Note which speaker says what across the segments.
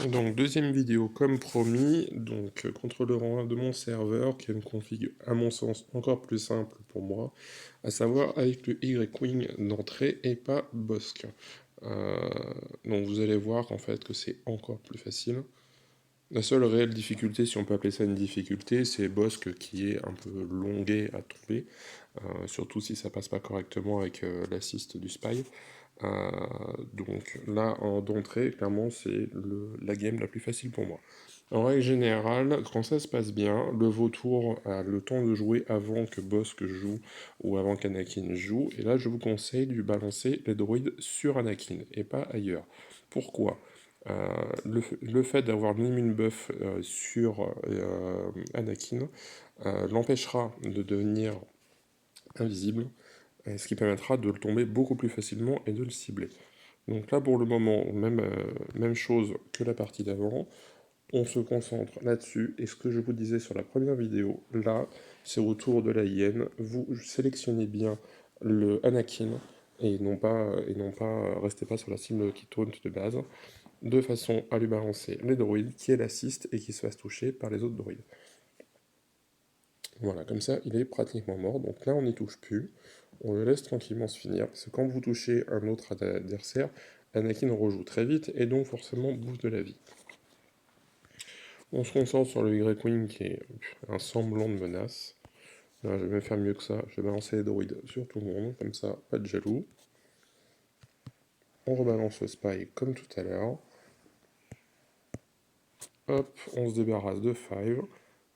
Speaker 1: Donc deuxième vidéo comme promis, donc contrôleur en 1 de mon serveur qui a une config à mon sens encore plus simple pour moi, à savoir avec le Y-Wing d'entrée et pas Bossk. Euh, donc vous allez voir en fait que c'est encore plus facile. La seule réelle difficulté, si on peut appeler ça une difficulté, c'est Bossk qui est un peu longué à tomber, surtout si ça passe pas correctement avec l'assist du spy. Euh, donc là, d'entrée, clairement, c'est la game la plus facile pour moi. En règle générale, quand ça se passe bien, le vautour a le temps de jouer avant que Bossk joue ou avant qu'Anakin joue, et là je vous conseille de lui balancer les droïdes sur Anakin et pas ailleurs. Pourquoi? Le fait d'avoir mis une buff sur Anakin l'empêchera de devenir invisible, ce qui permettra de le tomber beaucoup plus facilement et de le cibler. Donc là pour le moment, même chose que la partie d'avant, on se concentre là-dessus, et ce que je vous disais sur la première vidéo, là, c'est au tour de la hyène, vous sélectionnez bien le Anakin, et non pas restez pas sur la cible qui taunt de base, de façon à lui balancer les droïdes, qui est l'assist et qui se fasse toucher par les autres droïdes. Voilà, comme ça, il est pratiquement mort, donc là, on n'y touche plus, on le laisse tranquillement se finir, parce que quand vous touchez un autre adversaire, Anakin rejoue très vite, et donc forcément bouffe de la vie. On se concentre sur le Y-Wing qui est un semblant de menace. Là, je vais même faire mieux que ça, je vais balancer les droïdes sur tout le monde, comme ça, pas de jaloux. On rebalance le spy comme tout à l'heure. Hop, on se débarrasse de 5.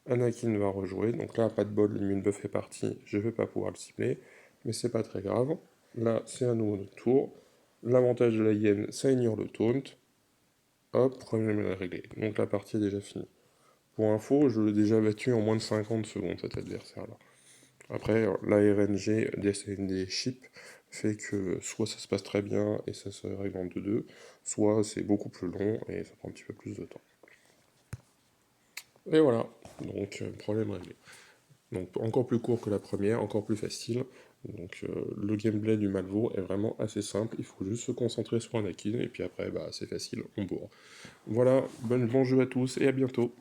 Speaker 1: Anakin va rejouer, donc là, pas de bol, l'immune buff est parti, je vais pas pouvoir le cibler, mais c'est pas très grave. Là, c'est à nouveau notre tour. L'avantage de la hyène, ça ignore le taunt. Hop, problème est réglé. Donc la partie est déjà finie. Pour info, je l'ai déjà battu en moins de 50 secondes, cet adversaire-là. Après, la RNG des chips fait que soit ça se passe très bien et ça se règle en 2-2, soit c'est beaucoup plus long et ça prend un petit peu plus de temps. Et voilà, donc problème réglé. Donc encore plus court que la première, encore plus facile. Donc le gameplay du Malvo est vraiment assez simple, il faut juste se concentrer sur Anakin et puis après bah, c'est facile, on bourre. Voilà, bon jeu à tous et à bientôt.